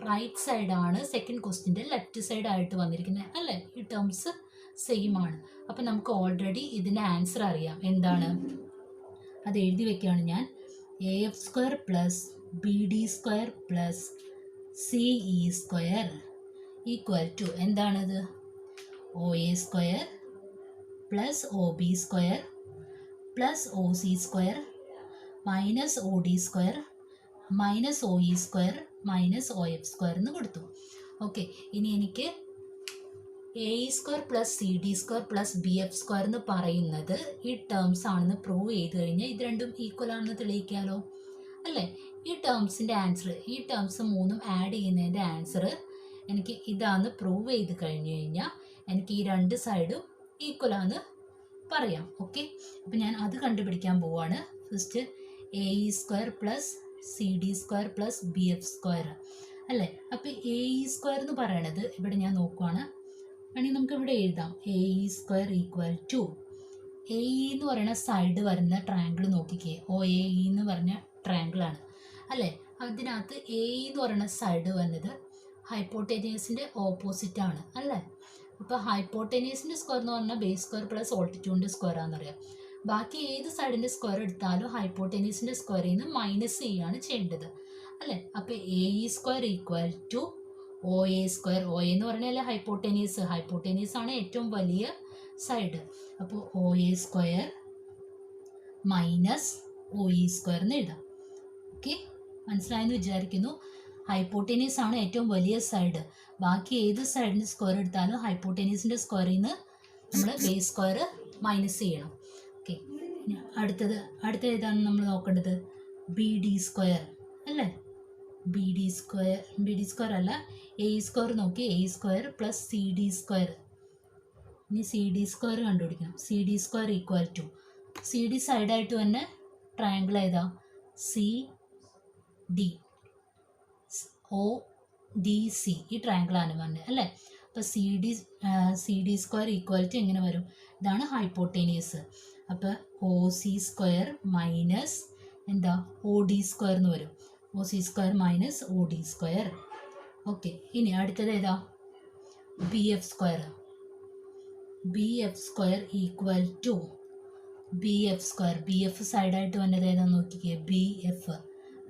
റൈറ്റ് സൈഡാണ് സെക്കൻഡ് ക്വസ്റ്റ്യൻ്റെ ലെഫ്റ്റ് സൈഡായിട്ട് വന്നിരിക്കുന്നത് അല്ലേ? ഈ ടേംസ് സെയിം ആണ്. അപ്പം നമുക്ക് ഓൾറെഡി ഇതിൻ്റെ ആൻസർ അറിയാം. എന്താണ്? അത് എഴുതി വെക്കുകയാണ് ഞാൻ. AF² plus BD² plus CE² equal to എന്താണിത്? OA² plus OB² plus OC² minus OD² minus OE² minus OF² എന്ന് കൊടുത്തു. ഓക്കെ, ഇനി എനിക്ക് AE² plus CD² plus BF² എന്ന് പറയുന്നത് ഈ ടേംസ് ആണെന്ന് പ്രൂവ് ചെയ്ത് കഴിഞ്ഞാൽ ഇത് രണ്ടും ഈക്വൽ ആണെന്ന് തെളിയിക്കാമല്ലോ അല്ലേ? ഈ ടേംസിൻ്റെ ആൻസർ, ഈ ടേംസ് 3ഉം ആഡ് ചെയ്യുന്നതിൻ്റെ ആൻസർ എനിക്ക് ഇതാന്ന് പ്രൂവ് ചെയ്ത് കഴിഞ്ഞ് കഴിഞ്ഞാൽ എനിക്ക് ഈ 2 സൈഡും ഈക്വലാന്ന് പറയാം. ഓക്കെ, അപ്പം ഞാൻ അത് കണ്ടുപിടിക്കാൻ പോവാണ്. First AE² plus CD² plus BF² അല്ലേ? അപ്പോൾ AE² എന്ന് പറയണത് ഇവിടെ ഞാൻ നോക്കുവാണ്, വേണമെങ്കിൽ നമുക്ക് ഇവിടെ എഴുതാം. AE² ഈക്വൽ ടു AE എന്ന് പറയുന്ന സൈഡ് വരുന്ന ട്രയാങ്കിൾ നോക്കിക്കേ. OAE എന്ന് പറഞ്ഞ ട്രയാങ്കിളാണ് അല്ലേ? അതിനകത്ത് AE എന്ന് പറയുന്ന സൈഡ് വന്നത് ഹൈപ്പോട്ടേനിയസിൻ്റെ ഓപ്പോസിറ്റ് ആണ് അല്ലേ? അപ്പോൾ ഹൈപ്പോട്ടേനിയസിൻ്റെ സ്ക്വയർ എന്ന് പറഞ്ഞാൽ ബേസ് സ്ക്വയർ പ്ലസ് ഓൾട്ടിറ്റ്യൂഡിൻ്റെ സ്ക്വയർ ആണെന്നറിയാം. ബാക്കി ഏത് സൈഡിൻ്റെ സ്ക്വയർ എടുത്താലും ഹൈപ്പോട്ടേനിയസിൻ്റെ സ്ക്വയറിൽ നിന്ന് മൈനസ് ചെയ്യാണ് ചെയ്യേണ്ടത് അല്ലേ? അപ്പോൾ A E square equal to O A square. O എന്ന് പറഞ്ഞാൽ ഹൈപ്പോട്ടനീസ്. ഹൈപ്പോട്ടനീസ് ആണ് ഏറ്റവും വലിയ സൈഡ്. അപ്പോൾ O A square minus O E square എന്ന് എഴുതാം. ഓക്കെ, മനസ്സിലായെന്ന് വിചാരിക്കുന്നു. ഹൈപ്പോട്ടനീസ് ആണ് ഏറ്റവും വലിയ സൈഡ്. ബാക്കി ഏത് സൈഡിൻ്റെ സ്ക്വയർ എടുത്താലും ഹൈപ്പോട്ടനീസിൻ്റെ സ്ക്വയറിൽ നിന്ന് നമ്മൾ ബേസ് സ്ക്വയർ മൈനസ് ചെയ്യണം. ഓക്കെ, അടുത്ത ഏതാണ് നമ്മൾ നോക്കേണ്ടത്? ബി ഡി സ്ക്വയർ അല്ലേ? ബി ഡി സ്ക്വയർ അല്ല, എ സ്ക്വയർ നോക്കി. A square plus C D square. ഇനി സി ഡി സ്ക്വയർ കണ്ടുപിടിക്കണം. C D square equal to, C D സൈഡായിട്ട് തന്നെ ട്രയാങ്കിൾ ഏതാ? C D, O D C, ഈ ട്രയാങ്കിളാണ് പറഞ്ഞത് അല്ലേ? അപ്പോൾ C D square equal to എങ്ങനെ വരും? ഇതാണ് ഹൈപ്പോട്ടേനിയസ്. അപ്പോൾ ഒ സി സ്ക്വയർ മൈനസ് എന്താ ഒ ഡി സ്ക്വയർ എന്ന് വരും. O C square minus O D square. Okay, ഇനി അടുത്തത് ഏതാ? B F square. B F square equal to B F square. B F സൈഡായിട്ട് വന്നത് ഏതാന്ന് നോക്കിക്കേ. ബി എഫ്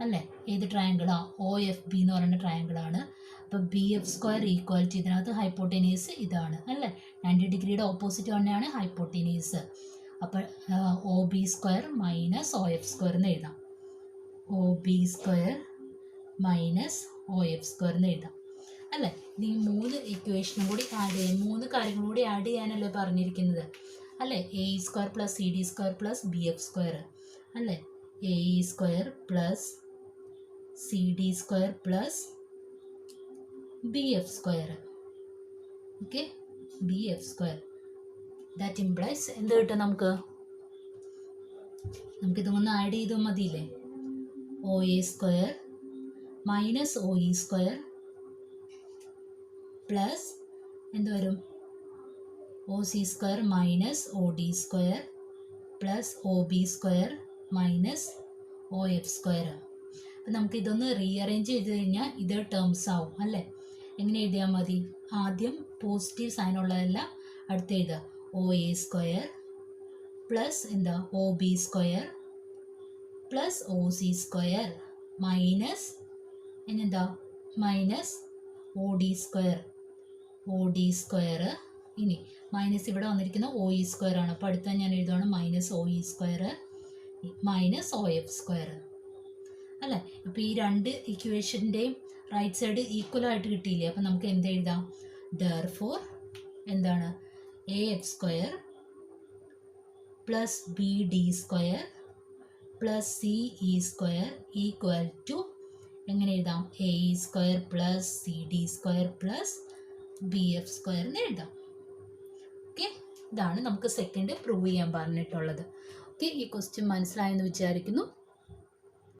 അല്ലേ? ഏത് ട്രയാങ്കിളാ? ഒ എഫ് ബി എന്ന് പറയുന്ന ട്രയാങ്കിളാണ്. അപ്പോൾ B F square equal to, ഇതിനകത്ത് ഹൈപ്പോട്ടേനിയസ് ഇതാണ് അല്ലേ? 90 ഡിഗ്രിയുടെ ഓപ്പോസിറ്റ് തന്നെയാണ് ഹൈപ്പോട്ടേനിയസ്. അപ്പോൾ O B square minus O F square എന്ന് എഴുതാം. O B square minus O F square എന്ന് എഴുതാം അല്ലേ? ഇനി 3 ഇക്വേഷനും കൂടി ആഡ് ചെയ്യാം. 3 കാര്യങ്ങളും കൂടി ആഡ് ചെയ്യാനല്ലേ പറഞ്ഞിരിക്കുന്നത് അല്ലേ? A E square plus C D square plus B F square അല്ലേ? A E square plus C D square plus B F square. Okay, B F square. That implies എന്ത് കിട്ടും നമുക്ക്? നമുക്കിതൊന്ന് ആഡ് ചെയ്താൽ മതിയില്ലേ? O A square minus O E square plus എന്ത് വരും? O C square minus O D square plus O B square minus O F square. അപ്പം നമുക്കിതൊന്ന് റീഅറേഞ്ച് ചെയ്ത് കഴിഞ്ഞാൽ ഇത് ടേംസ് ആവും അല്ലേ? എങ്ങനെ എഴുതിയാൽ മതി? ആദ്യം പോസിറ്റീവ് സൈനുള്ളതെല്ലാം അടുത്ത് എഴുതുക. ഒ എ സ്ക്വയർ പ്ലസ് എന്താ O B square plus O C square minus എന്താ minus O D square. O D square. ഇനി മൈനസ് ഇവിടെ വന്നിരിക്കുന്ന ഒ ഇ സ്ക്വയർ ആണ്. അപ്പോൾ അടുത്ത ഞാൻ എഴുതുകയാണ് minus O E square minus O F square അല്ലേ? അപ്പോൾ ഈ 2 ഇക്വേഷൻ്റെയും റൈറ്റ് സൈഡ് ഈക്വൽ ആയിട്ട് കിട്ടിയില്ലേ? അപ്പോൾ നമുക്ക് എന്ത് എഴുതാം? ദെർഫോർ എന്താണ്? A F square plus B D square plus C E square equal to എങ്ങനെ എഴുതാം? A E square plus C D square plus B F square എന്ന് എഴുതാം. ഓക്കെ, ഇതാണ് നമുക്ക് സെക്കൻഡ് പ്രൂവ് ചെയ്യാൻ പറഞ്ഞിട്ടുള്ളത്. ഓക്കെ, ഈ ക്വസ്റ്റ്യൻ മനസ്സിലായെന്ന് വിചാരിക്കുന്നു.